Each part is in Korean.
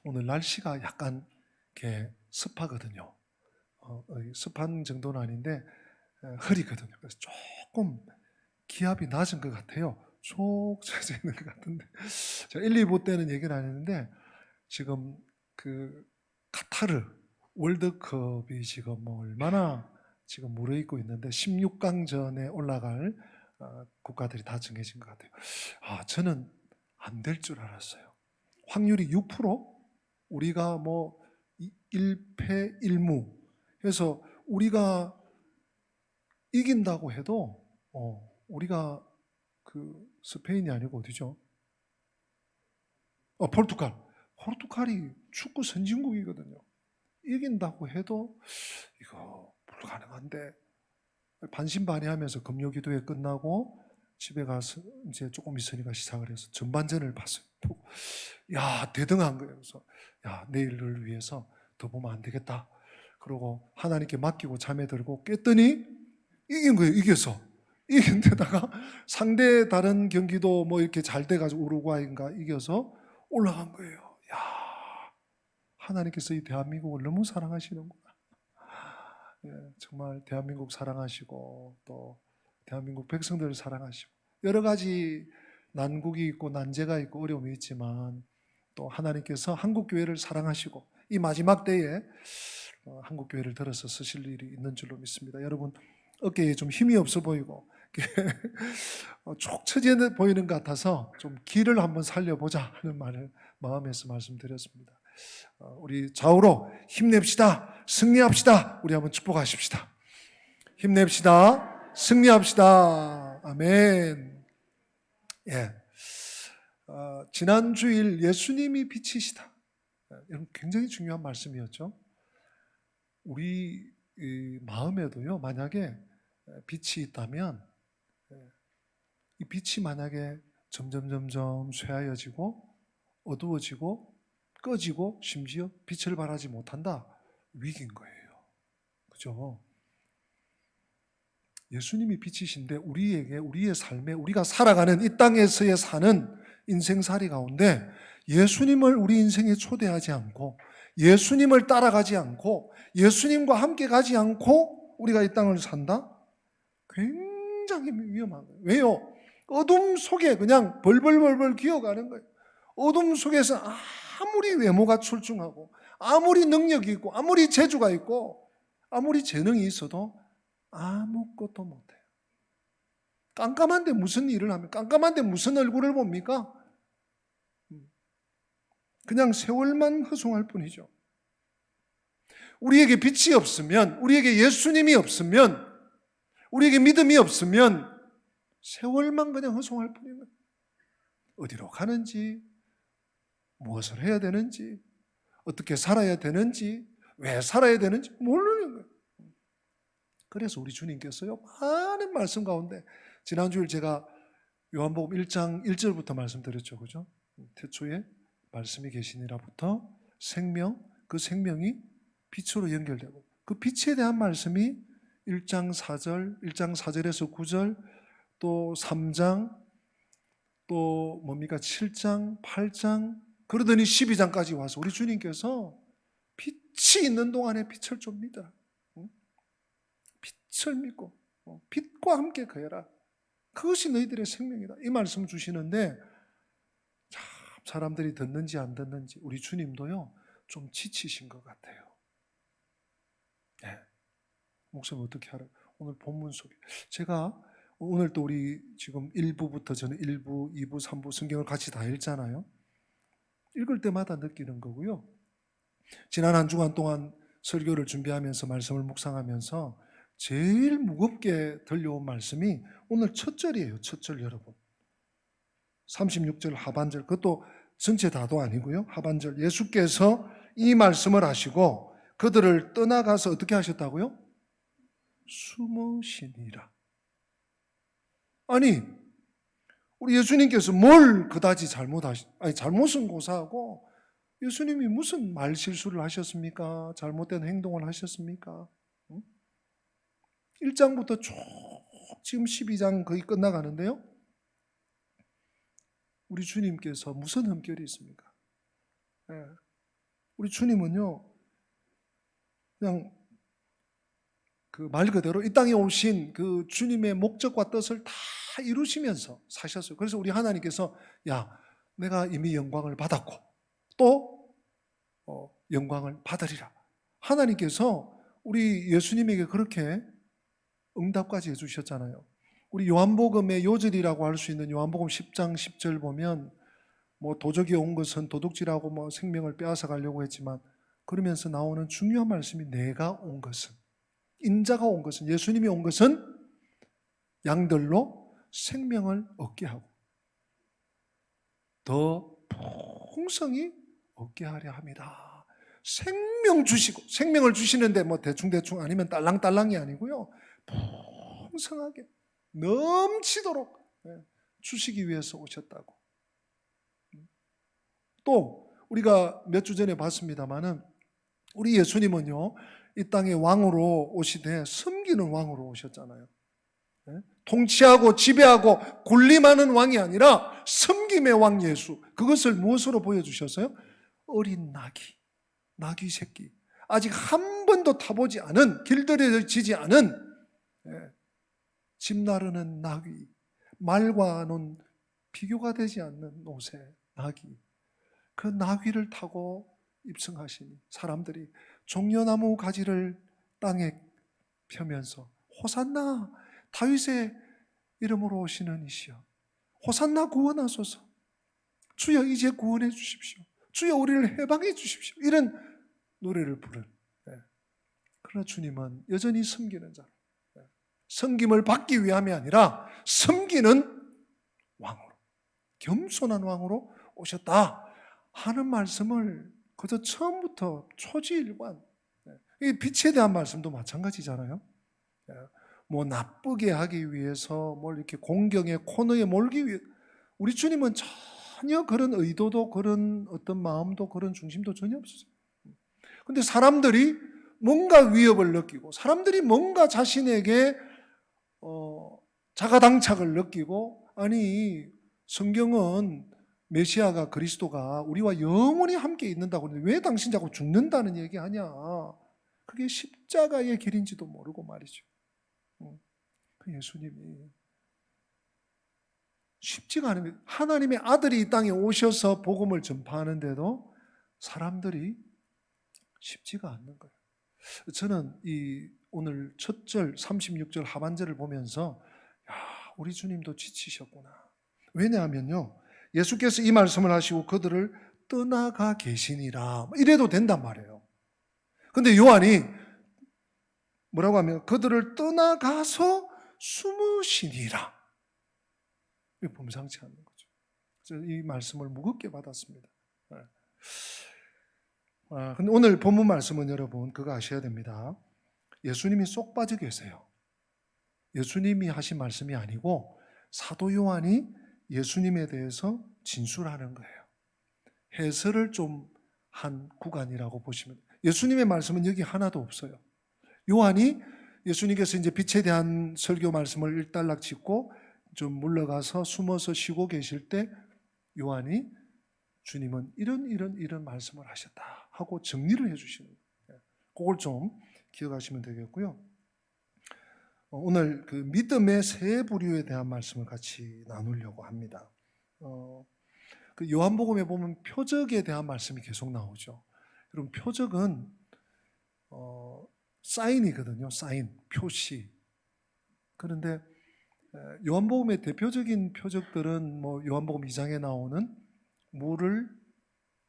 오늘 날씨가 약간 이렇게 습하거든요. 습한 정도는 아닌데 흐리거든요. 그래서 조금 기압이 낮은 것 같아요. 쭉 젖어 있는 것 같은데 제가 1, 2부 때는 얘기를 안 했는데 지금 그 카타르 월드컵이 지금 뭐 얼마나 지금 무르익고 있는데 16강전에 올라갈 국가들이 다 정해진 것 같아요. 저는 안 될 줄 알았어요. 확률이 6%? 우리가 뭐 1패 1무 해서 우리가 이긴다고 해도 우리가 그 스페인이 아니고 어디죠? 포르투갈이 축구 선진국이거든요. 이긴다고 해도 이거 불가능한데 반신반의하면서 금요기도회 끝나고 집에 가서 이제 조금 있으니까 시작을 해서 전반전을 봤어요. 야, 대등한 거예요. 그래서 야, 내일을 위해서 더 보면 안 되겠다. 그러고 하나님께 맡기고 잠에 들고 깼더니 이긴 거예요. 이겨서. 이긴 데다가 상대 다른 경기도 뭐 이렇게 잘 돼가지고 우루과이인가 이겨서 올라간 거예요. 야, 하나님께서 이 대한민국을 너무 사랑하시는구나. 예, 정말 대한민국 사랑하시고 또 대한민국 백성들을 사랑하시고 여러 가지 난국이 있고 난제가 있고 어려움이 있지만 또 하나님께서 한국교회를 사랑하시고 이 마지막 때에 한국교회를 들어서 쓰실 일이 있는 줄로 믿습니다. 여러분 어깨에 좀 힘이 없어 보이고 쭉 처져 보이는 것 같아서 좀 길을 한번 살려보자 하는 말을 마음에서 말씀드렸습니다. 우리 좌우로 힘냅시다. 승리합시다. 우리 한번 축복하십시다. 힘냅시다. 승리합시다. 아멘. 예. 지난 주일 예수님이 빛이시다. 여러분 굉장히 중요한 말씀이었죠. 우리 마음에도요, 만약에 빛이 있다면 이 빛이 만약에 점점 쇠하여지고 어두워지고 꺼지고 심지어 빛을 발하지 못한다. 위기인 거예요. 그죠? 예수님이 빛이신데 우리에게 우리의 삶에 우리가 살아가는 이 땅에서의 사는 인생살이 가운데 예수님을 우리 인생에 초대하지 않고 예수님을 따라가지 않고 예수님과 함께 가지 않고 우리가 이 땅을 산다? 굉장히 위험한 거예요. 왜요? 어둠 속에 그냥 벌벌벌벌 기어가는 거예요. 어둠 속에서 아무리 외모가 출중하고 아무리 능력이 있고 아무리 재주가 있고 아무리 재능이 있어도 아무것도 못해요. 깜깜한데 무슨 일을 하면 깜깜한데 무슨 얼굴을 봅니까? 그냥 세월만 허송할 뿐이죠. 우리에게 빛이 없으면, 우리에게 예수님이 없으면, 우리에게 믿음이 없으면 세월만 그냥 허송할 뿐인 거예요. 어디로 가는지, 무엇을 해야 되는지, 어떻게 살아야 되는지, 왜 살아야 되는지 모르는 거예요. 그래서 우리 주님께서요, 많은 말씀 가운데 지난주에 제가 요한복음 1장 1절부터 말씀드렸죠. 그죠? 태초에 말씀이 계시니라부터 생명, 그 생명이 빛으로 연결되고 그 빛에 대한 말씀이 1장 4절, 1장 4절에서 9절, 또 3장, 또 뭡니까? 7장, 8장, 그러더니 12장까지 와서 우리 주님께서 빛이 있는 동안에 빛을 좀 믿어라. 빛을 믿고 빛과 함께 거해라. 그것이 너희들의 생명이다. 이 말씀 주시는데 참 사람들이 듣는지 안 듣는지 우리 주님도요 좀 지치신 것 같아요. 네. 목사님 어떻게 하라고? 오늘 본문 속에 제가 오늘 또 우리 지금 1부부터 저는 1부, 2부, 3부 성경을 같이 다 읽잖아요. 읽을 때마다 느끼는 거고요. 지난 한 주간 동안 설교를 준비하면서 말씀을 묵상하면서 제일 무겁게 들려온 말씀이 오늘 첫 절이에요. 첫 절 여러분. 36절 하반절, 그것도 전체 다도 아니고요. 하반절, 예수께서 이 말씀을 하시고 그들을 떠나가서 어떻게 하셨다고요? 숨으시니라. 아니, 우리 예수님께서 뭘 그다지 잘못은 고사하고 예수님이 무슨 말 실수를 하셨습니까? 잘못된 행동을 하셨습니까? 1장부터 쭉 지금 12장 거의 끝나가는데요. 우리 주님께서 무슨 흠결이 있습니까? 우리 주님은요, 그냥 그 말 그대로 이 땅에 오신 그 주님의 목적과 뜻을 다 이루시면서 사셨어요. 그래서 우리 하나님께서 야, 내가 이미 영광을 받았고 또 영광을 받으리라. 하나님께서 우리 예수님에게 그렇게 응답까지 해주셨잖아요. 우리 요한복음의 요절이라고 할 수 있는 요한복음 10장 10절 보면 뭐 도적이 온 것은 도둑질하고 뭐 생명을 빼앗아 가려고 했지만 그러면서 나오는 중요한 말씀이 내가 온 것은, 인자가 온 것은, 예수님이 온 것은 양들로 생명을 얻게 하고 더 풍성히 얻게 하려 합니다. 생명 주시고, 생명을 주시는데 뭐 대충대충 아니면 딸랑딸랑이 아니고요, 풍성하게 넘치도록 주시기 위해서 오셨다고. 또 우리가 몇 주 전에 봤습니다마는 우리 예수님은요, 이 땅에 왕으로 오시되 섬기는 왕으로 오셨잖아요. 통치하고 지배하고 군림하는 왕이 아니라 섬김의 왕 예수. 그것을 무엇으로 보여주셨어요? 어린 나귀 새끼, 아직 한 번도 타보지 않은, 길들여지지 않은 집 나르는 나귀, 말과는 비교가 되지 않는 옷의 나귀, 그 나귀를 타고 입성하시니 사람들이 종려나무 가지를 땅에 펴면서 호산나, 다윗의 이름으로 오시는 이시여, 호산나 구원하소서, 주여 이제 구원해 주십시오, 주여 우리를 해방해 주십시오, 이런 노래를 부른. 그러나 주님은 여전히 섬기는 자로, 섬김을 받기 위함이 아니라 섬기는 왕으로, 겸손한 왕으로 오셨다 하는 말씀을 그저 처음부터 초지일관, 이 빛에 대한 말씀도 마찬가지잖아요. 뭐 나쁘게 하기 위해서 뭘 이렇게 공경의 코너에 몰기 위해, 우리 주님은 전혀 그런 의도도 그런 어떤 마음도 그런 중심도 전혀 없었어요. 근데 사람들이 뭔가 위협을 느끼고, 사람들이 뭔가 자신에게 자가당착을 느끼고, 아니 성경은 메시아가, 그리스도가 우리와 영원히 함께 있는다고 하는데 왜 당신 자꾸 죽는다는 얘기하냐, 그게 십자가의 길인지도 모르고 말이죠. 그 예수님이 쉽지가 않은, 하나님의 아들이 이 땅에 오셔서 복음을 전파하는데도 사람들이 쉽지가 않는 거예요. 저는 이 오늘 첫 절 36절 하반절을 보면서 야, 우리 주님도 지치셨구나. 왜냐하면요, 예수께서 이 말씀을 하시고 그들을 떠나가 계시니라 이래도 된단 말이에요. 근데 요한이 뭐라고 하면 그들을 떠나가서 숨으시니라. 이거 범상치 않는 거죠. 그래서 이 말씀을 무겁게 받았습니다. 근데 오늘 본문 말씀은 여러분 그거 아셔야 됩니다. 예수님이 쏙 빠져 계세요. 예수님이 하신 말씀이 아니고 사도 요한이 예수님에 대해서 진술하는 거예요. 해설을 좀 한 구간이라고 보시면, 예수님의 말씀은 여기 하나도 없어요. 요한이 예수님께서 이제 빛에 대한 설교 말씀을 일단락 짓고 좀 물러가서 숨어서 쉬고 계실 때 요한이 주님은 이런 말씀을 하셨다 하고 정리를 해주시는 거예요. 그걸 좀 기억하시면 되겠고요. 오늘 그 믿음의 세 부류에 대한 말씀을 같이 나누려고 합니다. 그 요한복음에 보면 표적에 대한 말씀이 계속 나오죠. 여러분, 표적은 사인이거든요. 사인, 표시. 그런데 요한복음의 대표적인 표적들은 뭐 요한복음 2장에 나오는 물을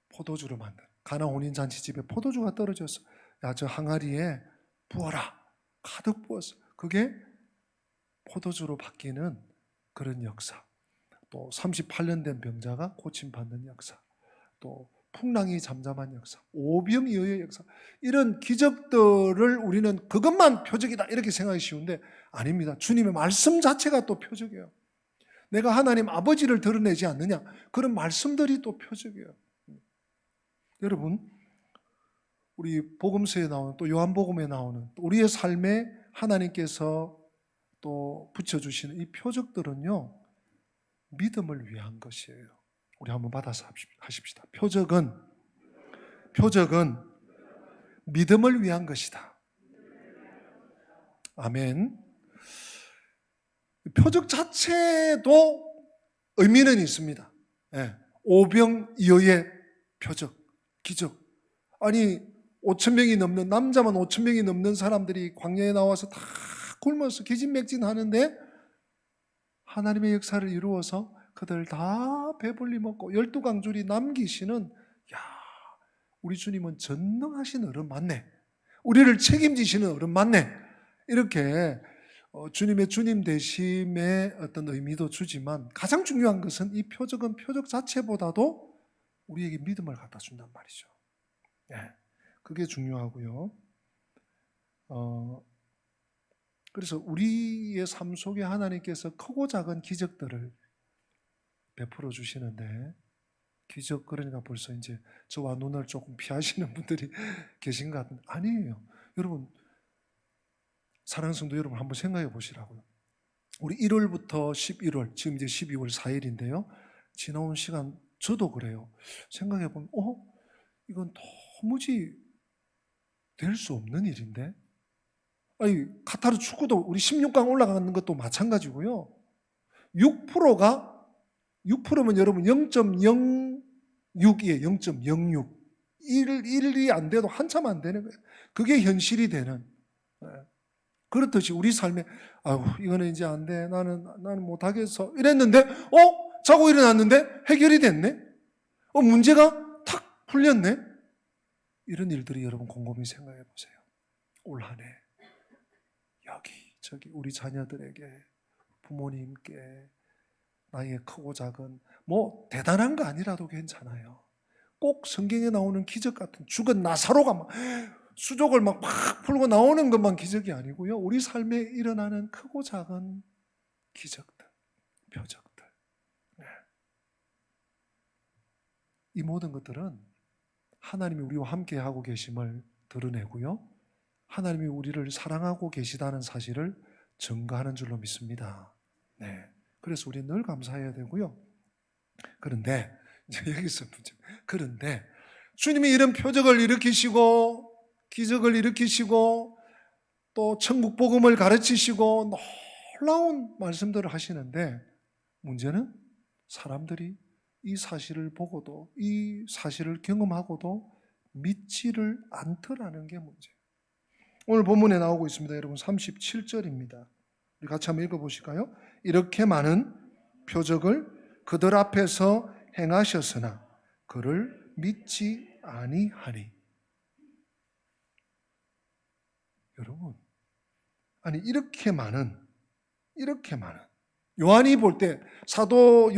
포도주로 만든, 가나 혼인잔치집에 포도주가 떨어져서 야, 저 항아리에 부어라, 가득 부었어. 그게 포도주로 바뀌는 그런 역사. 또 38년 된 병자가 고침받는 역사, 또 풍랑이 잠잠한 역사, 오병이어의 역사, 이런 기적들을 우리는 그것만 표적이다 이렇게 생각이 쉬운데 아닙니다. 주님의 말씀 자체가 또 표적이에요. 내가 하나님 아버지를 드러내지 않느냐, 그런 말씀들이 또 표적이에요. 여러분, 우리 복음서에 나오는, 또 요한복음에 나오는 우리의 삶에 하나님께서 또 붙여주시는 이 표적들은요, 믿음을 위한 것이에요. 우리 한번 받아서 하십시다. 표적은 표적은 믿음을 위한 것이다. 아멘. 표적 자체도 의미는 있습니다. 오병이어의 표적, 기적. 아니 5,000명이 넘는, 남자만 5,000명이 넘는 사람들이 광야에 나와서 다 굶어서 기진맥진하는데 하나님의 역사를 이루어서 그들 다 배불리 먹고 12강줄이 남기시는, 야, 우리 주님은 전능하신 어른 맞네, 우리를 책임지시는 어른 맞네, 이렇게 주님의 주님 되심의 어떤 의미도 주지만 가장 중요한 것은 이 표적은 표적 자체보다도 우리에게 믿음을 갖다 준단 말이죠. 그게 중요하고요. 그래서 우리의 삶 속에 하나님께서 크고 작은 기적들을 베풀어 주시는데, 기적 그러니까 벌써 이제 저와 눈을 조금 피하시는 분들이 계신 것 같은데, 아니에요. 여러분, 사랑하는 성도 여러분, 한번 생각해 보시라고요. 우리 1월부터 11월, 지금 이제 12월 4일인데요. 지나온 시간 저도 그래요. 생각해 보면 이건 도무지 될 수 없는 일인데, 아니 카타르 축구도 우리 16강 올라가는 것도 마찬가지고요. 6%면 여러분 0.06이에요. 0.06. 1이 안 돼도 한참 안 되는 거예요. 그게 현실이 되는. 그렇듯이 우리 삶에 이거는 이제 안 돼, 나는 못하겠어 이랬는데 자고 일어났는데 해결이 됐네. 문제가 탁 풀렸네. 이런 일들이 여러분 곰곰이 생각해 보세요. 올 한 해 여기저기 우리 자녀들에게, 부모님께, 나의 크고 작은 대단한 거 아니라도 괜찮아요. 꼭 성경에 나오는 기적 같은 죽은 나사로가 막 수족을 막 풀고 나오는 것만 기적이 아니고요. 우리 삶에 일어나는 크고 작은 기적들, 표적들. 이 모든 것들은 하나님이 우리와 함께 하고 계심을 드러내고요. 하나님이 우리를 사랑하고 계시다는 사실을 증거하는 줄로 믿습니다. 그래서 우리는 늘 감사해야 되고요. 그런데 이제 여기서 문제. 그런데 주님이 이런 표적을 일으키시고 기적을 일으키시고 또 천국 복음을 가르치시고 놀라운 말씀들을 하시는데, 문제는 사람들이 이 사실을 보고도, 이 사실을 경험하고도 믿지를 않더라는 게 문제예요. 오늘 본문에 나오고 있습니다. 여러분 37절입니다. 우리 같이 한번 읽어보실까요? 이렇게 많은 표적을 그들 앞에서 행하셨으나 그를 믿지 아니하니. 여러분, 아니 이렇게 많은 요한이 볼 때, 사도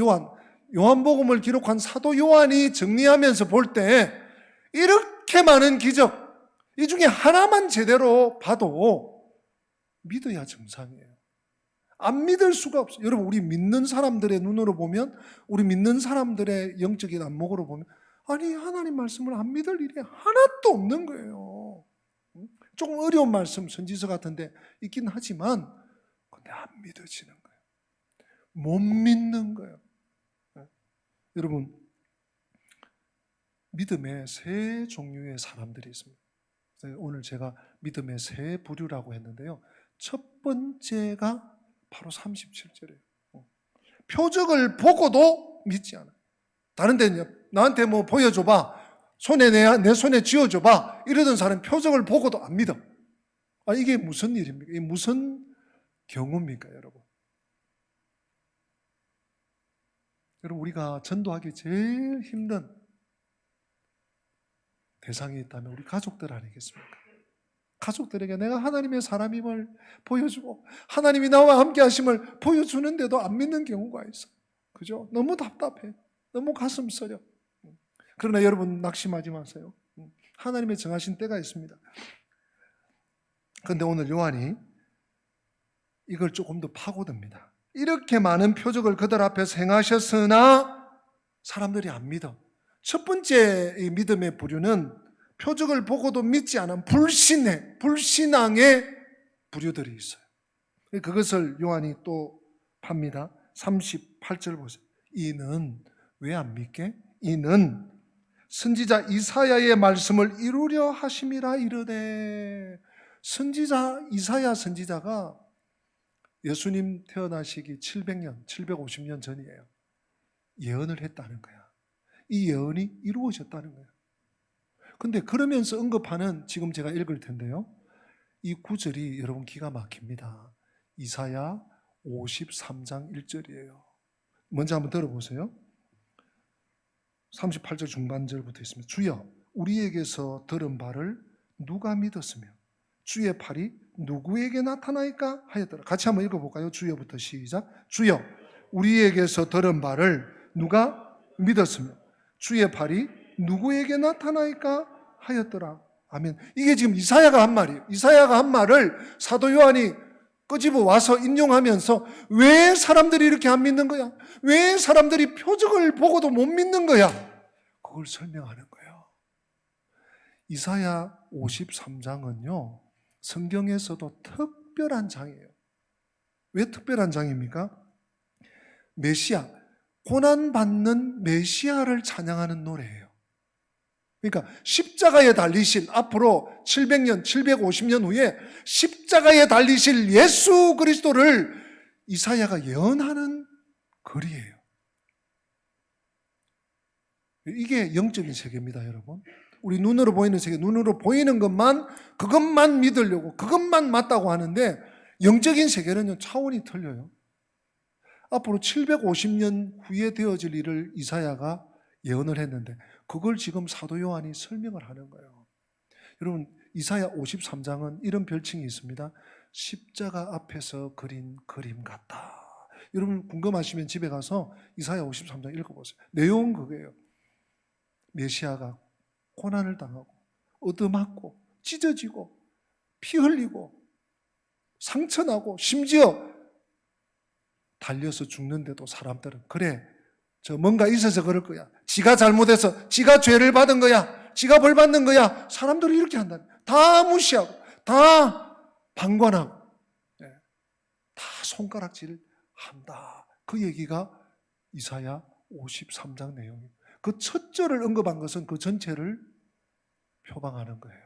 요한복음을 기록한 사도 요한이 정리하면서 볼 때 이렇게 많은 기적, 이 중에 하나만 제대로 봐도 믿어야 정상이에요. 안 믿을 수가 없어요. 여러분, 우리 믿는 사람들의 눈으로 보면, 우리 믿는 사람들의 영적인 안목으로 보면, 아니 하나님 말씀을 안 믿을 일이 하나도 없는 거예요. 조금 어려운 말씀, 선지서 같은데 있긴 하지만 근데 안 믿어지는 거예요. 못 믿는 거예요. 여러분, 믿음에 세 종류의 사람들이 있습니다. 오늘 제가 믿음의 세 부류라고 했는데요. 첫 번째가 바로 37절이에요. 표적을 보고도 믿지 않아요. 다른 데는요, 나한테 보여줘봐, 내 손에 쥐어줘봐 이러던 사람 표적을 보고도 안 믿어. 이게 무슨 일입니까? 이게 무슨 경우입니까, 여러분? 여러분, 우리가 전도하기 제일 힘든 대상이 있다면 우리 가족들 아니겠습니까? 가족들에게 내가 하나님의 사람임을 보여주고 하나님이 나와 함께 하심을 보여주는데도 안 믿는 경우가 있어. 그죠? 너무 답답해. 너무 가슴 서려. 그러나 여러분, 낙심하지 마세요. 하나님의 정하신 때가 있습니다. 그런데 오늘 요한이 이걸 조금 더 파고듭니다. 이렇게 많은 표적을 그들 앞에서 행하셨으나 사람들이 안 믿어. 첫 번째 이 믿음의 부류는 표적을 보고도 믿지 않은 불신앙의 부류들이 있어요. 그것을 요한이 또 팝니다. 38절 보세요. 이는 왜 안 믿게? 이는 선지자 이사야의 말씀을 이루려 하심이라 이르되. 선지자 이사야 선지자가 예수님 태어나시기 700년, 750년 전이에요. 예언을 했다는 거야. 이 예언이 이루어졌다는 거야. 근데 그러면서 언급하는, 지금 제가 읽을 텐데요, 이 구절이 여러분 기가 막힙니다. 이사야 53장 1절이에요. 먼저 한번 들어보세요. 38절 중반절부터 있습니다. 주여, 우리에게서 들은 바를 누가 믿었으며 주의 팔이 누구에게 나타나니까 하였더라. 같이 한번 읽어볼까요? 주여부터 시작. 주여, 우리에게서 들은 바를 누가 믿었으며 주의 팔이 누구에게 나타나니까 하였더라. 아멘. 이게 지금 이사야가 한 말이에요. 이사야가 한 말을 사도 요한이 끄집어 와서 인용하면서 왜 사람들이 이렇게 안 믿는 거야? 왜 사람들이 표적을 보고도 못 믿는 거야? 그걸 설명하는 거예요. 이사야 53장은요, 성경에서도 특별한 장이에요. 왜 특별한 장입니까? 메시아, 고난받는 메시아를 찬양하는 노래예요. 그러니까 십자가에 달리실, 앞으로 700년, 750년 후에 십자가에 달리실 예수 그리스도를 이사야가 예언하는 글이에요. 이게 영적인 세계입니다, 여러분. 우리 눈으로 보이는 세계, 눈으로 보이는 것만, 그것만 믿으려고, 그것만 맞다고 하는데 영적인 세계는요, 차원이 틀려요. 앞으로 750년 후에 되어질 일을 이사야가 예언을 했는데 그걸 지금 사도 요한이 설명을 하는 거예요. 여러분, 이사야 53장은 이런 별칭이 있습니다. 십자가 앞에서 그린 그림 같다. 여러분 궁금하시면 집에 가서 이사야 53장 읽어보세요. 내용은 그거예요. 메시아가 고난을 당하고 얻어맞고 찢어지고 피 흘리고 상처나고 심지어 달려서 죽는데도 사람들은 그래, 저 뭔가 있어서 그럴 거야, 지가 잘못해서 지가 죄를 받은 거야, 지가 벌 받는 거야, 사람들이 이렇게 한다. 다 무시하고 다 방관하고 다 손가락질 한다. 그 얘기가 이사야 53장 내용이에요. 그 첫 절을 언급한 것은 그 전체를 표방하는 거예요.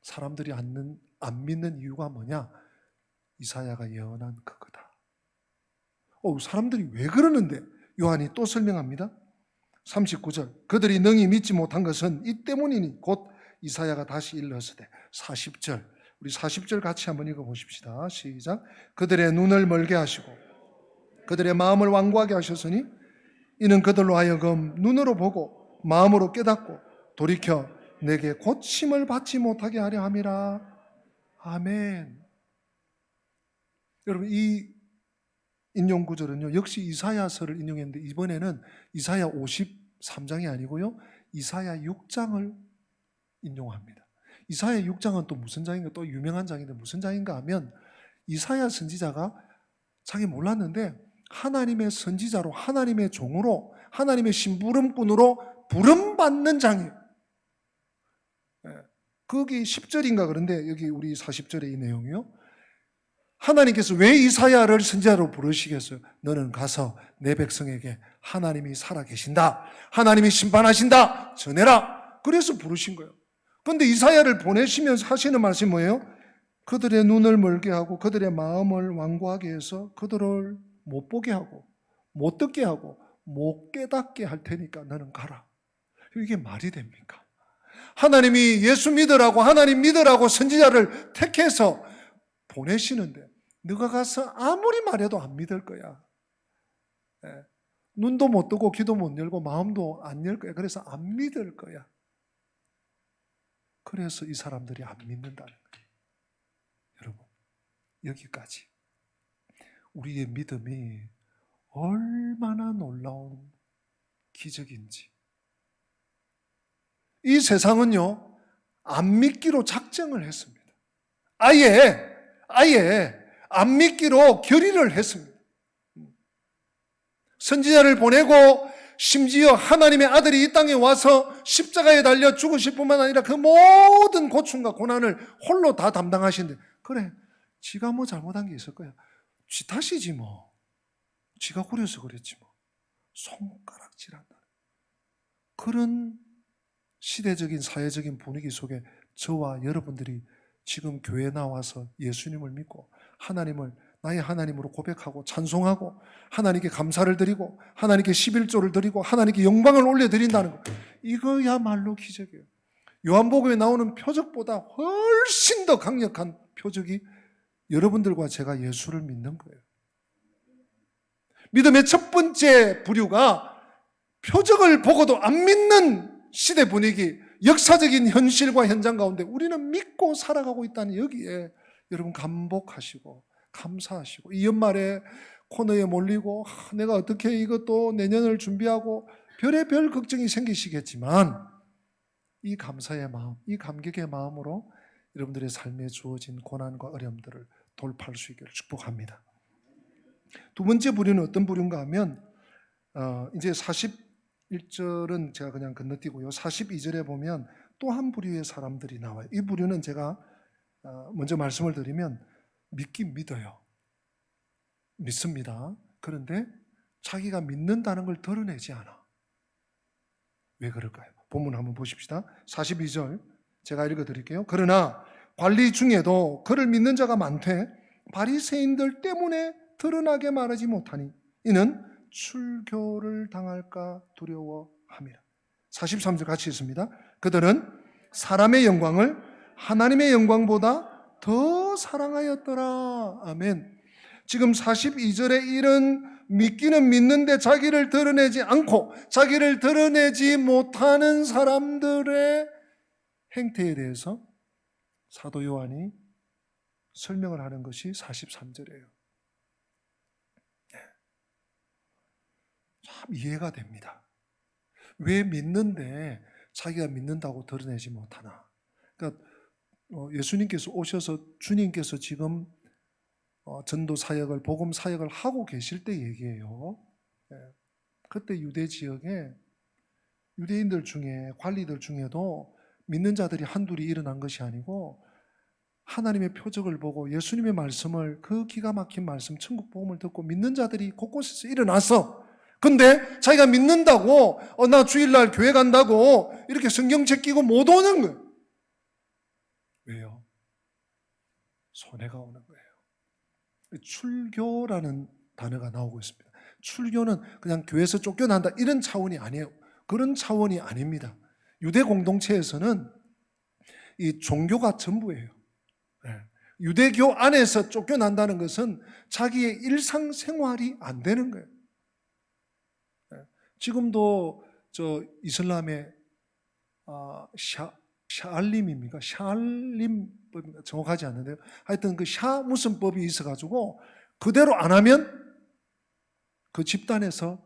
사람들이 안 믿는 이유가 뭐냐? 이사야가 예언한 그거다. 사람들이 왜 그러는데? 요한이 또 설명합니다. 39절, 그들이 능히 믿지 못한 것은 이 때문이니 곧 이사야가 다시 일렀으되. 40절, 우리 40절 같이 한번 읽어보십시다. 시작. 그들의 눈을 멀게 하시고 그들의 마음을 완고하게 하셨으니 이는 그들로 하여금 눈으로 보고 마음으로 깨닫고 돌이켜 내게 고침을 받지 못하게 하려 함이라. 아멘. 여러분, 이 인용 구절은요, 역시 이사야서를 인용했는데 이번에는 이사야 53장이 아니고요, 이사야 6장을 인용합니다. 이사야 6장은 또 무슨 장인가? 또 유명한 장인데 무슨 장인가 하면 이사야 선지자가 자기 몰랐는데 하나님의 선지자로, 하나님의 종으로, 하나님의 심부름꾼으로 부름받는 장이에요. 거기 10절인가 그런데 여기 우리 40절의 이 내용이요, 하나님께서 왜 이사야를 선지자로 부르시겠어요? 너는 가서 내 백성에게 하나님이 살아계신다, 하나님이 심판하신다 전해라. 그래서 부르신 거예요. 그런데 이사야를 보내시면서 하시는 말씀이 뭐예요? 그들의 눈을 멀게 하고 그들의 마음을 완고하게 해서 그들을 못 보게 하고 못 듣게 하고 못 깨닫게 할 테니까 너는 가라. 이게 말이 됩니까? 하나님이 예수 믿으라고, 하나님 믿으라고 선지자를 택해서 보내시는데 너가 가서 아무리 말해도 안 믿을 거야. 눈도 못 뜨고 귀도 못 열고 마음도 안 열 거야. 그래서 안 믿을 거야. 그래서 이 사람들이 안 믿는다는 거예요. 여러분, 여기까지 우리의 믿음이 얼마나 놀라운 기적인지. 이 세상은요, 안 믿기로 작정을 했습니다. 아예 안 믿기로 결의를 했습니다. 선지자를 보내고 심지어 하나님의 아들이 이 땅에 와서 십자가에 달려 죽으실 뿐만 아니라 그 모든 고충과 고난을 홀로 다 담당하신데, 그래, 지가 뭐 잘못한 게 있을 거야. 지 탓이지 뭐. 지가 구려서 그랬지 뭐. 손가락질한다. 그런 시대적인 사회적인 분위기 속에 저와 여러분들이 지금 교회에 나와서 예수님을 믿고 하나님을 나의 하나님으로 고백하고 찬송하고 하나님께 감사를 드리고 하나님께 11조를 드리고 하나님께 영광을 올려드린다는 것, 이거야말로 기적이에요. 요한복음에 나오는 표적보다 훨씬 더 강력한 표적이 여러분들과 제가 예수를 믿는 거예요. 믿음의 첫 번째 부류가 표적을 보고도 안 믿는 시대 분위기, 역사적인 현실과 현장 가운데 우리는 믿고 살아가고 있다는 여기에 여러분 감복하시고 감사하시고, 이 연말에 코너에 몰리고 내가 어떻게 이것도 내년을 준비하고 별의별 걱정이 생기시겠지만 이 감사의 마음, 이 감격의 마음으로 여러분들의 삶에 주어진 고난과 어려움들을 돌파할 수 있기를 축복합니다. 두 번째 부류는 어떤 부류인가 하면 이제 41절은 제가 그냥 건너뛰고요. 42절에 보면 또 한 부류의 사람들이 나와요. 이 부류는 제가 먼저 말씀을 드리면 믿긴 믿어요. 믿습니다. 그런데 자기가 믿는다는 걸 드러내지 않아. 왜 그럴까요? 본문 한번 보십시다. 42절 제가 읽어드릴게요. 그러나 관리 중에도 그를 믿는 자가 많되 바리새인들 때문에 드러나게 말하지 못하니 이는 출교를 당할까 두려워함이라. 43절 같이 읽습니다. 그들은 사람의 영광을 하나님의 영광보다 더 사랑하였더라. 아멘. 지금 42절에 이런 믿기는 믿는데 자기를 드러내지 않고 자기를 드러내지 못하는 사람들의 행태에 대해서 사도 요한이 설명을 하는 것이 43절이에요. 참 이해가 됩니다. 왜 믿는데 자기가 믿는다고 드러내지 못하나? 그러니까 예수님께서 오셔서 주님께서 지금 전도 사역을, 복음 사역을 하고 계실 때 얘기예요. 그때 유대 지역에 유대인들 중에, 관리들 중에도 믿는 자들이 한둘이 일어난 것이 아니고 하나님의 표적을 보고 예수님의 말씀을, 그 기가 막힌 말씀, 천국 복음을 듣고 믿는 자들이 곳곳에서 일어나서, 근데 자기가 믿는다고 나 주일날 교회 간다고 이렇게 성경 제끼고 못 오는 거예요. 왜요? 손해가 오는 거예요. 출교라는 단어가 나오고 있습니다. 출교는 그냥 교회에서 쫓겨난다 이런 차원이 아니에요. 그런 차원이 아닙니다. 유대 공동체에서는 이 종교가 전부예요. 유대교 안에서 쫓겨난다는 것은 자기의 일상생활이 안 되는 거예요. 지금도 저 이슬람의 샤알림입니까? 샤알림법입니다. 정확하지 않는데요. 하여튼 그 샤 무슨 법이 있어가지고 그대로 안 하면 그 집단에서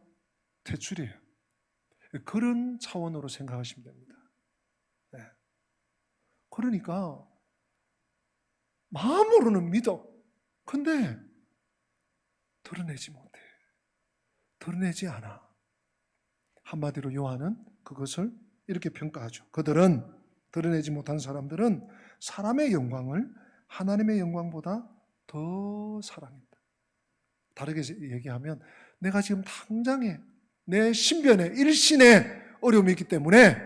퇴출이에요. 그런 차원으로 생각하시면 됩니다. 그러니까 마음으로는 믿어. 근데 드러내지 못해. 드러내지 않아. 한마디로 요한은 그것을 이렇게 평가하죠. 그들은, 드러내지 못한 사람들은 사람의 영광을 하나님의 영광보다 더 사랑한다. 다르게 얘기하면 내가 지금 당장에 내 신변에 일신에 어려움이 있기 때문에,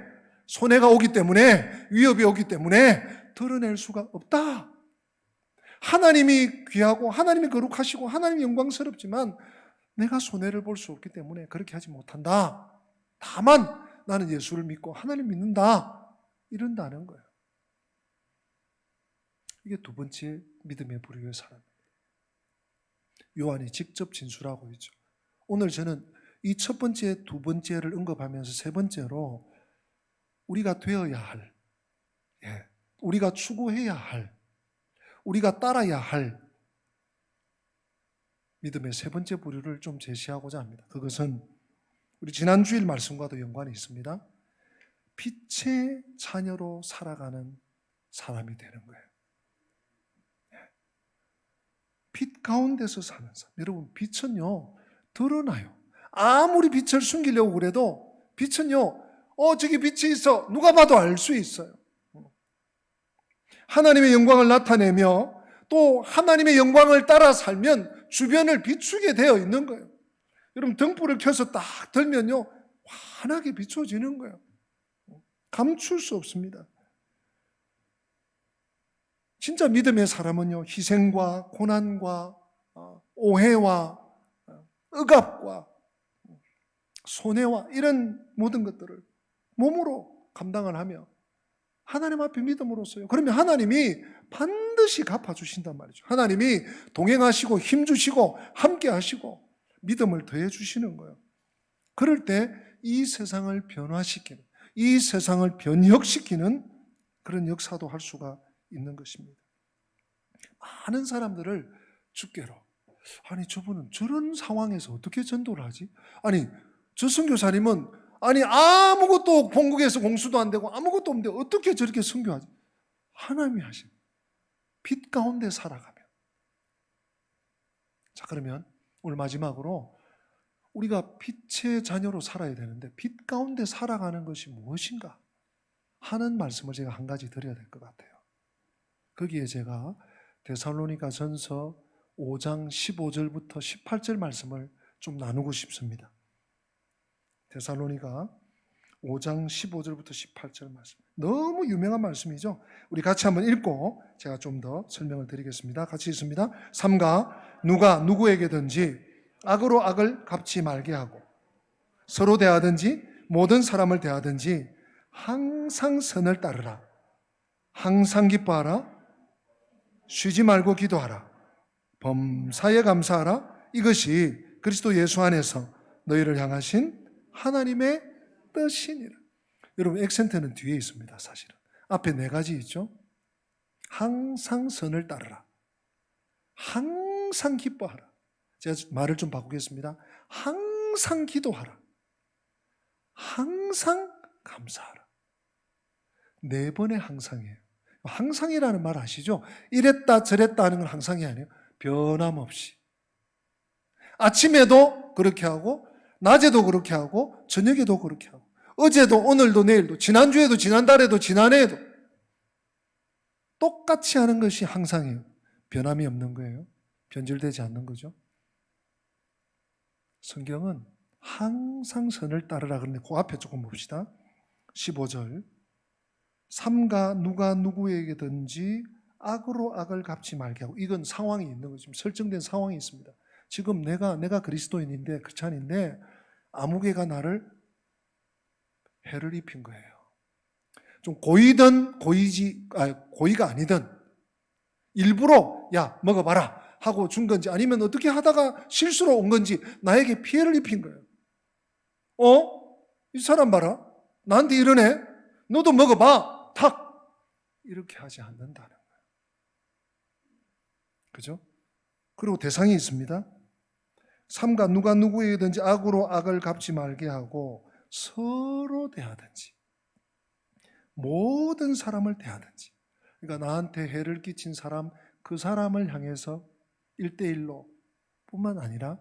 손해가 오기 때문에, 위협이 오기 때문에 드러낼 수가 없다. 하나님이 귀하고 하나님이 거룩하시고 하나님이 영광스럽지만 내가 손해를 볼 수 없기 때문에 그렇게 하지 못한다. 다만 나는 예수를 믿고 하나님 믿는다. 이런다는 거예요. 이게 두 번째 믿음의 부류의 사람입니다. 요한이 직접 진술하고 있죠. 오늘 저는 이 첫 번째, 두 번째를 언급하면서 세 번째로 우리가 되어야 할, 우리가 추구해야 할, 우리가 따라야 할 믿음의 세 번째 부류를 좀 제시하고자 합니다. 그것은 우리 지난 주일 말씀과도 연관이 있습니다. 빛의 자녀로 살아가는 사람이 되는 거예요. 빛 가운데서 사는 사람. 여러분, 빛은요 드러나요. 아무리 빛을 숨기려고 그래도 빛은요 저기 빛이 있어 누가 봐도 알 수 있어요. 하나님의 영광을 나타내며 또 하나님의 영광을 따라 살면 주변을 비추게 되어 있는 거예요. 여러분, 등불을 켜서 딱 들면요 환하게 비춰지는 거예요. 감출 수 없습니다. 진짜 믿음의 사람은요, 희생과 고난과 오해와 억압과 손해와 이런 모든 것들을 몸으로 감당을 하며 하나님 앞에 믿음으로써요. 그러면 하나님이 반드시 갚아주신단 말이죠. 하나님이 동행하시고 힘주시고 함께 하시고 믿음을 더해 주시는 거예요. 그럴 때 이 세상을 변화시키는, 이 세상을 변혁시키는 그런 역사도 할 수가 있는 것입니다. 많은 사람들을 주께로, 아니 저분은 저런 상황에서 어떻게 전도를 하지? 아니 저 선교사님은 아니 아무것도 본국에서 공수도 안 되고 아무것도 없는데 어떻게 저렇게 선교하지? 하나님이 하신 빛 가운데 살아가면. 자, 그러면 오늘 마지막으로 우리가 빛의 자녀로 살아야 되는데 빛 가운데 살아가는 것이 무엇인가 하는 말씀을 제가 한 가지 드려야 될 것 같아요. 거기에 제가 데살로니가 전서 5장 15절부터 18절 말씀을 좀 나누고 싶습니다. 데살로니가 5장 15절부터 18절 말씀. 너무 유명한 말씀이죠. 우리 같이 한번 읽고 제가 좀 더 설명을 드리겠습니다. 같이 읽습니다. 3가 누가 누구에게든지 악으로 악을 갚지 말게 하고 서로 대하든지 모든 사람을 대하든지 항상 선을 따르라. 항상 기뻐하라. 쉬지 말고 기도하라. 범사에 감사하라. 이것이 그리스도 예수 안에서 너희를 향하신 하나님의 뜻이니라. 여러분 액센트는 뒤에 있습니다. 사실은 앞에 4가지 있죠. 항상 선을 따르라. 항상 기뻐하라. 제가 말을 좀 바꾸겠습니다. 항상 기도하라. 항상 감사하라. 4번의 항상이에요. 항상이라는 말 아시죠? 이랬다 저랬다 하는 건 항상이 아니에요. 변함없이. 아침에도 그렇게 하고 낮에도 그렇게 하고 저녁에도 그렇게 하고 어제도 오늘도 내일도 지난주에도 지난달에도 지난해에도 똑같이 하는 것이 항상이에요. 변함이 없는 거예요. 변질되지 않는 거죠. 성경은 항상 선을 따르라 그러는데 그 앞에 조금 봅시다. 15절. 3가 누가 누구에게든지 악으로 악을 갚지 말게 하고. 이건 상황이 있는 거죠. 설정된 상황이 있습니다. 지금 내가 그리스도인인데 크리스찬인데 아무개가 나를 해를 입힌 거예요. 좀 고이든 고의가 아니든 일부러 야 먹어봐라 하고 준 건지 아니면 어떻게 하다가 실수로 온 건지 나에게 피해를 입힌 거예요. 이 사람 봐라. 나한테 이러네. 너도 먹어봐. 탁. 이렇게 하지 않는다는 거예요. 그죠? 그리고 대상이 있습니다. 3가 누가 누구에게든지 악으로 악을 갚지 말게 하고 서로 대하든지 모든 사람을 대하든지. 그러니까 나한테 해를 끼친 사람, 그 사람을 향해서 1대1로 뿐만 아니라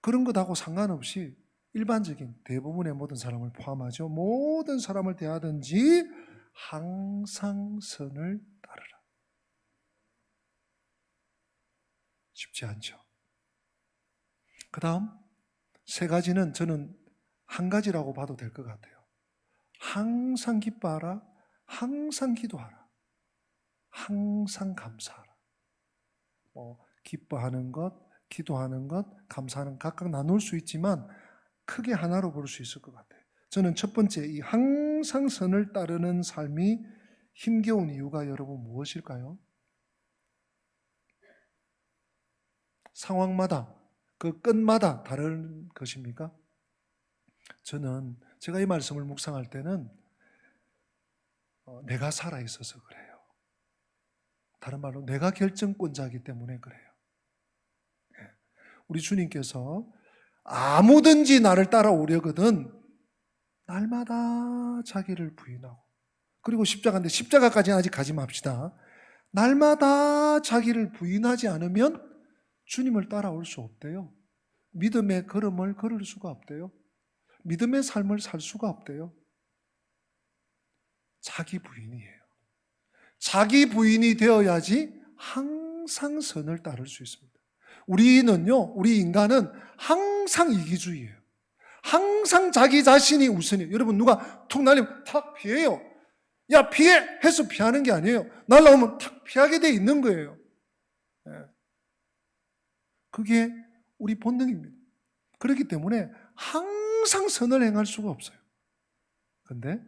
그런 것하고 상관없이 일반적인 대부분의 모든 사람을 포함하죠. 모든 사람을 대하든지 항상 선을 따르라. 쉽지 않죠. 그 다음 3가지는 저는 한 가지라고 봐도 될 것 같아요. 항상 기뻐하라. 항상 기도하라. 항상 감사하라. 기뻐하는 것, 기도하는 것, 감사하는 것 각각 나눌 수 있지만 크게 하나로 볼 수 있을 것 같아요. 저는 첫 번째 이 항상 선을 따르는 삶이 힘겨운 이유가 여러분 무엇일까요? 상황마다 그 끝마다 다른 것입니까? 저는 제가 이 말씀을 묵상할 때는 내가 살아있어서 그래요. 다른 말로 내가 결정권자이기 때문에 그래요. 우리 주님께서 아무든지 나를 따라오려거든 날마다 자기를 부인하고 그리고 십자가인데 십자가까지는 아직 가지 맙시다. 날마다 자기를 부인하지 않으면 주님을 따라올 수 없대요. 믿음의 걸음을 걸을 수가 없대요. 믿음의 삶을 살 수가 없대요. 자기 부인이에요. 자기 부인이 되어야지 항상 선을 따를 수 있습니다. 우리 인간은 항상 이기주의예요. 항상 자기 자신이 우선이에요. 여러분 누가 툭 날리면 탁 피해요. 야 피해! 해서 피하는 게 아니에요. 날라오면 탁 피하게 돼 있는 거예요. 그게 우리 본능입니다. 그렇기 때문에 항상 선을 행할 수가 없어요. 그런데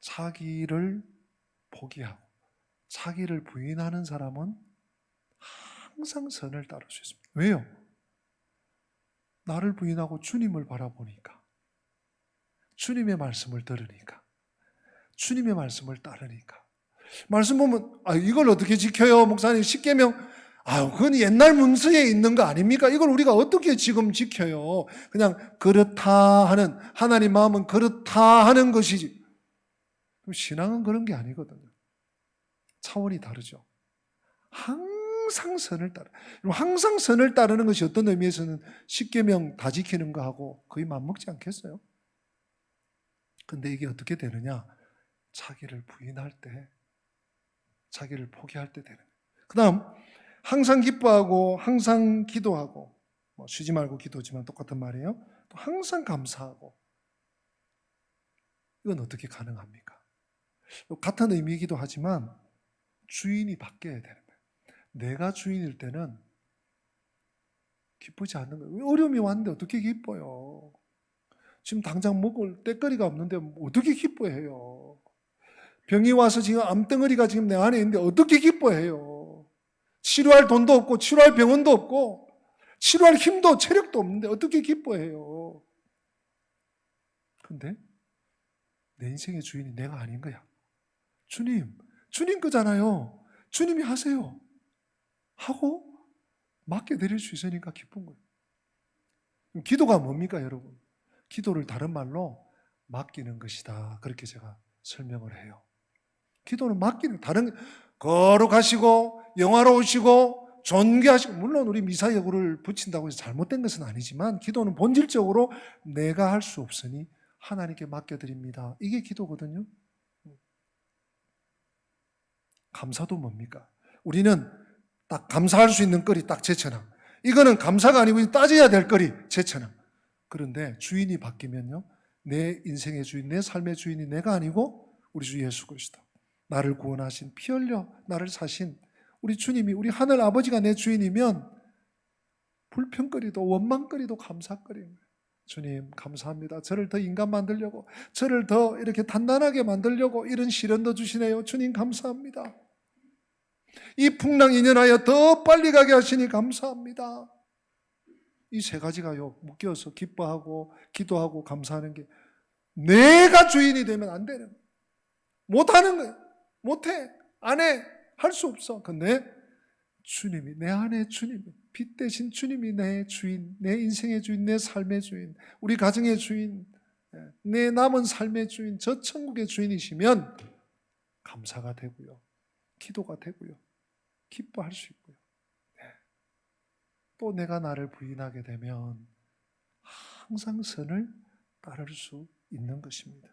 자기를 포기하고 자기를 부인하는 사람은 항상 선을 따를 수 있습니다. 왜요? 나를 부인하고 주님을 바라보니까, 주님의 말씀을 들으니까, 주님의 말씀을 따르니까. 말씀 보면 이걸 어떻게 지켜요? 목사님 10계명 그건 옛날 문서에 있는 거 아닙니까? 이걸 우리가 어떻게 지금 지켜요? 그냥 그렇다 하는, 하나님 마음은 그렇다 하는 것이지. 신앙은 그런 게 아니거든요. 차원이 다르죠. 항상 선을 따르. 항상 선을 따르는 것이 어떤 의미에서는 10계명 다 지키는 거하고 거의 맞먹지 않겠어요? 근데 이게 어떻게 되느냐? 자기를 부인할 때, 자기를 포기할 때 되는 거예요. 그 다음 항상 기뻐하고 항상 기도하고, 쉬지 말고 기도지만 똑같은 말이에요. 또 항상 감사하고. 이건 어떻게 가능합니까? 같은 의미이기도 하지만 주인이 바뀌어야 되는 거예요. 내가 주인일 때는 기쁘지 않는 거예요. 어려움이 왔는데 어떻게 기뻐요? 지금 당장 먹을 때거리가 없는데 어떻게 기뻐해요? 병이 와서 지금 암덩어리가 지금 내 안에 있는데 어떻게 기뻐해요? 치료할 돈도 없고 치료할 병원도 없고 치료할 힘도 체력도 없는데 어떻게 기뻐해요? 근데 내 인생의 주인이 내가 아닌 거야. 주님 거잖아요. 주님이 하세요. 하고 맡겨드릴 수 있으니까 기쁜 거예요. 기도가 뭡니까, 여러분? 기도를 다른 말로 맡기는 것이다. 그렇게 제가 설명을 해요. 기도는 맡기는, 다른, 거룩하시고 영화로우시고 존귀하시고, 물론 우리 미사여구를 붙인다고 해서 잘못된 것은 아니지만 기도는 본질적으로 내가 할 수 없으니 하나님께 맡겨드립니다. 이게 기도거든요. 감사도 뭡니까? 우리는 딱 감사할 수 있는 거리 딱 제천항. 이거는 감사가 아니고 따져야 될 거리 제천항. 그런데 주인이 바뀌면요, 내 인생의 주인, 내 삶의 주인이 내가 아니고 우리 주 예수 그리스도, 나를 구원하신, 피 흘려 나를 사신 우리 주님이, 우리 하늘 아버지가 내 주인이면 불평거리도 원망거리도 감사거리는 거예요. 주님 감사합니다. 저를 더 인간 만들려고, 저를 더 이렇게 단단하게 만들려고 이런 시련도 주시네요. 주님 감사합니다. 이 풍랑 인연하여 더 빨리 가게 하시니 감사합니다. 이 세 가지가요, 묶여서 기뻐하고 기도하고 감사하는 게, 내가 주인이 되면 안 되는 거예요. 못하는 거예요. 못해, 안 해, 할 수 없어. 근데 주님이, 내 안에 주님이, 빛 대신 주님이 내 주인, 내 인생의 주인, 내 삶의 주인, 우리 가정의 주인, 내 남은 삶의 주인, 저 천국의 주인이시면 감사가 되고요, 기도가 되고요, 기뻐할 수 있고요. 또 내가 나를 부인하게 되면 항상 선을 따를 수 있는 것입니다.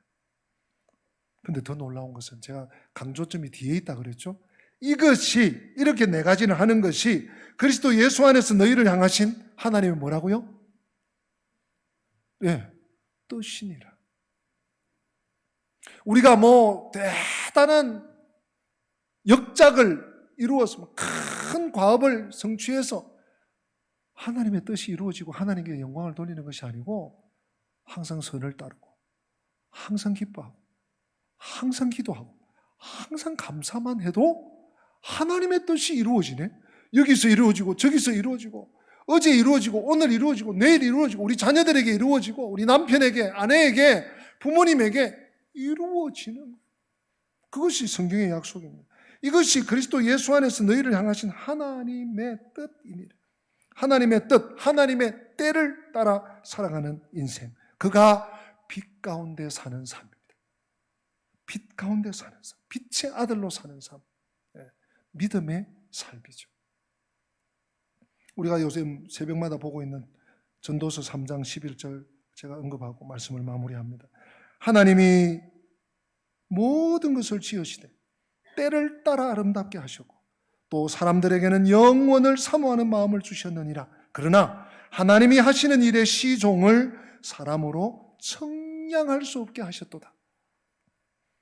근데 더 놀라운 것은, 제가 강조점이 뒤에 있다 그랬죠? 이것이, 이렇게 네 가지를 하는 것이 그리스도 예수 안에서 너희를 향하신 하나님의 뭐라고요? 뜻이니라. 우리가 대단한 역작을 이루어서 큰 과업을 성취해서 하나님의 뜻이 이루어지고 하나님께 영광을 돌리는 것이 아니고, 항상 선을 따르고 항상 기뻐하고 항상 기도하고 항상 감사만 해도 하나님의 뜻이 이루어지네. 여기서 이루어지고 저기서 이루어지고, 어제 이루어지고 오늘 이루어지고 내일 이루어지고, 우리 자녀들에게 이루어지고, 우리 남편에게, 아내에게, 부모님에게 이루어지는 거예요. 그것이 성경의 약속입니다. 이것이 그리스도 예수 안에서 너희를 향하신 하나님의 뜻이니라. 하나님의 뜻, 하나님의 때를 따라 살아가는 인생, 그가 빛 가운데 사는 삶입니다. 빛 가운데 사는 삶, 빛의 아들로 사는 삶, 믿음의 삶이죠. 우리가 요즘 새벽마다 보고 있는 전도서 3장 11절 제가 언급하고 말씀을 마무리합니다. 하나님이 모든 것을 지으시되 때를 따라 아름답게 하셨고, 또 사람들에게는 영원을 사모하는 마음을 주셨느니라. 그러나 하나님이 하시는 일의 시종을 사람으로 청량할 수 없게 하셨도다.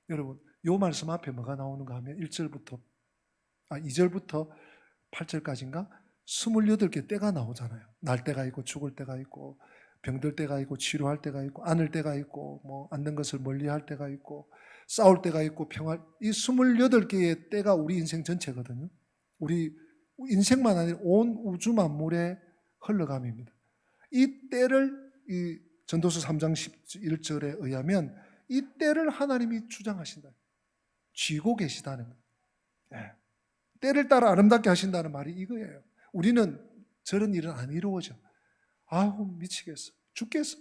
여러분, 요 말씀 앞에 뭐가 나오는가 하면 2절부터 8절까지인가 28개 때가 나오잖아요. 날 때가 있고 죽을 때가 있고 병들 때가 있고 치료할 때가 있고 안을 때가 있고 뭐 안는 것을 멀리할 때가 있고 싸울 때가 있고 평화, 이 28개의 때가 우리 인생 전체거든요. 우리 인생만 아니라 온 우주 만물의 흘러감입니다. 이 때를 이 전도서 3장 11절에 의하면 이 때를 하나님이 주장하신다. 쥐고 계시다는 거예요. 네. 때를 따라 아름답게 하신다는 말이 이거예요. 우리는 저런 일은 안 이루어져. 아이고 미치겠어. 죽겠어.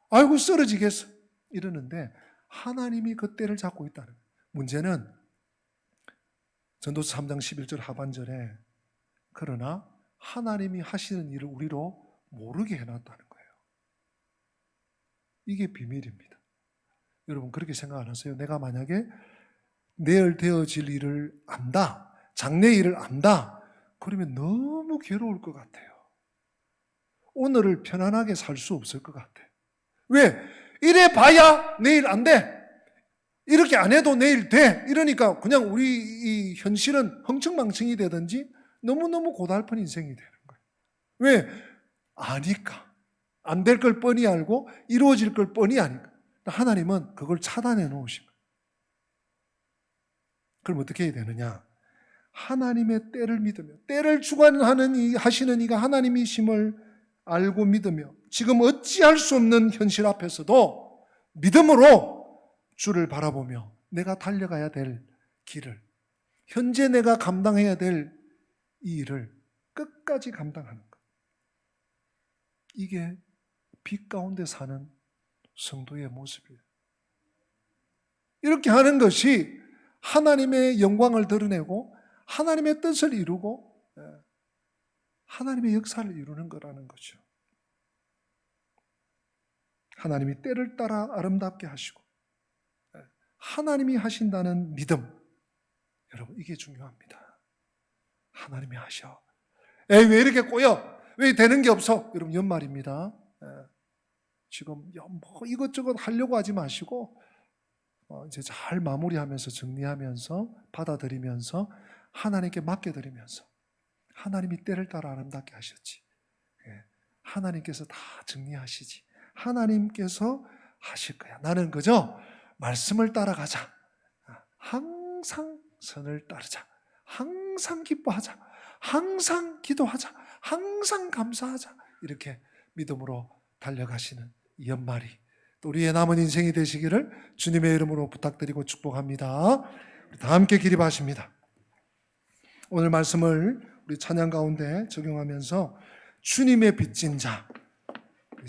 아이고 쓰러지겠어. 이러는데 하나님이 그 때를 잡고 있다는 거예요. 문제는 전도서 3장 11절 하반절에 그러나 하나님이 하시는 일을 우리로 모르게 해놨다는 거예요. 이게 비밀입니다. 여러분 그렇게 생각 안 하세요? 내가 만약에 내일 되어질 일을 안다, 장래 일을 안다, 그러면 너무 괴로울 것 같아요. 오늘을 편안하게 살 수 없을 것 같아요. 왜? 이래 봐야 내일 안 돼. 이렇게 안 해도 내일 돼. 이러니까 그냥 우리 이 현실은 흥청망청이 되든지 너무너무 고달픈 인생이 되는 거예요. 왜? 아니까. 안 될 걸 뻔히 알고 이루어질 걸 뻔히 아니까. 하나님은 그걸 차단해 놓으신 거예요. 그럼 어떻게 해야 되느냐? 하나님의 때를 믿으며 때를 하시는 이가 하나님이심을 알고 믿으며 지금 어찌할 수 없는 현실 앞에서도 믿음으로 주를 바라보며 내가 달려가야 될 길을, 현재 내가 감당해야 될 이 일을 끝까지 감당하는 것. 이게 빛 가운데 사는 성도의 모습이에요. 이렇게 하는 것이 하나님의 영광을 드러내고 하나님의 뜻을 이루고 하나님의 역사를 이루는 거라는 거죠. 하나님이 때를 따라 아름답게 하시고 하나님이 하신다는 믿음, 여러분 이게 중요합니다. 하나님이 하셔. 왜 이렇게 꼬여? 왜 되는 게 없어? 여러분 연말입니다. 지금 뭐 이것저것 하려고 하지 마시고 이제 잘 마무리하면서 정리하면서 받아들이면서 하나님께 맡겨드리면서 하나님이 때를 따라 아름답게 하셨지. 하나님께서 다 정리하시지. 하나님께서 하실 거야. 나는 그저 말씀을 따라가자. 항상 선을 따르자. 항상 기뻐하자. 항상 기도하자. 항상 감사하자. 이렇게 믿음으로 달려가시는 이 연말이 또 우리의 남은 인생이 되시기를 주님의 이름으로 부탁드리고 축복합니다. 다 함께 기립하십니다. 오늘 말씀을 우리 찬양 가운데 적용하면서 주님의 빚진 자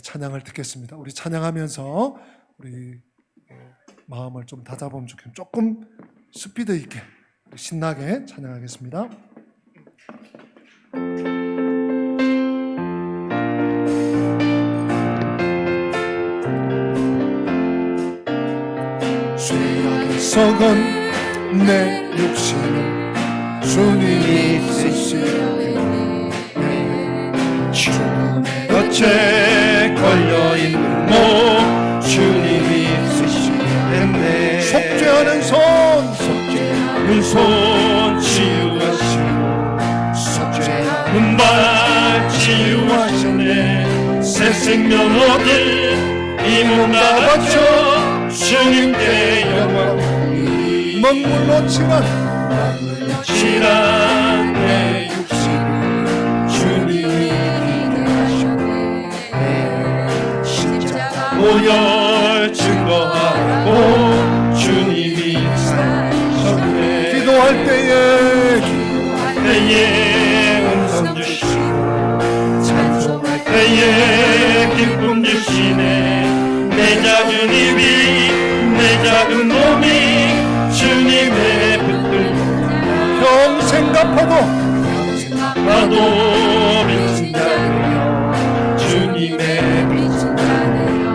찬양을 듣겠습니다. 우리 찬양하면서 우리 마음을 좀 다잡으면 좋겠습니다. 조금 스피드 있게 신나게 찬양하겠습니다. 죄악에 썩은 내 육신을 주님이 쓰시려네. 죽음의 덫에 걸려있는 몸 주님이 쓰시려네. 속죄하는 손 치유하시고 속죄하는 발 치유하시네. 새 생명 얻을 이 몸 다 바쳐 주님께 영광. 먹물로 칠한 내 육신을 주님이 기대하셨네. 십자가 모여 증거하고 주님이 사셨네. 기도할 때에 음성 주시고 찬송할 때에 기쁨 주시네. 내 작은 입이 내 작은 몸이 주님의 뜻을 평생 갚아도 빚진 자되어 주님의 빚진 자되어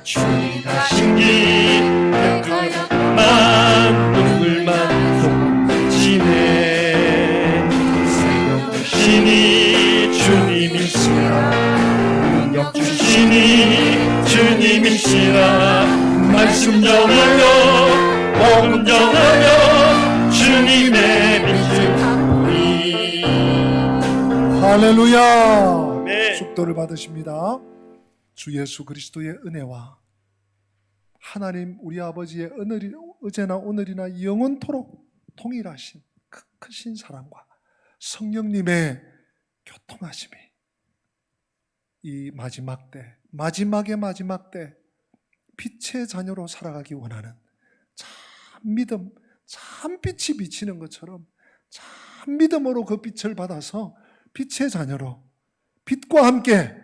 주님 하신 길 백하여만 눈물만 쏟지네. 새벽 주시니 주님이시라 능력 주시니 할렐루야. 아멘. 축도를 받으십니다. 주 예수 그리스도의 은혜와 하나님 우리 아버지의 어제나 오늘이나 영원토록 동일하신 크신 사랑과 성령님의 교통하심이 이 마지막 때, 마지막의 마지막 때 빛의 자녀로 살아가기 원하는 참 믿음, 참 빛이 비치는 것처럼 참 믿음으로 그 빛을 받아서 빛의 자녀로 빛과 함께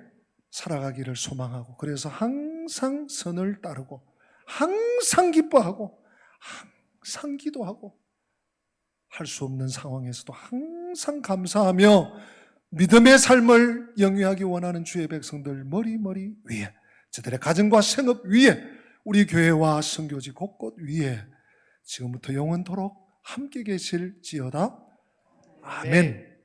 살아가기를 소망하고, 그래서 항상 선을 따르고 항상 기뻐하고 항상 기도하고 할 수 없는 상황에서도 항상 감사하며 믿음의 삶을 영위하기 원하는 주의 백성들 머리 위에, 저들의 가정과 생업 위에, 우리 교회와 선교지 곳곳 위에 지금부터 영원토록 함께 계실지어다. 아멘.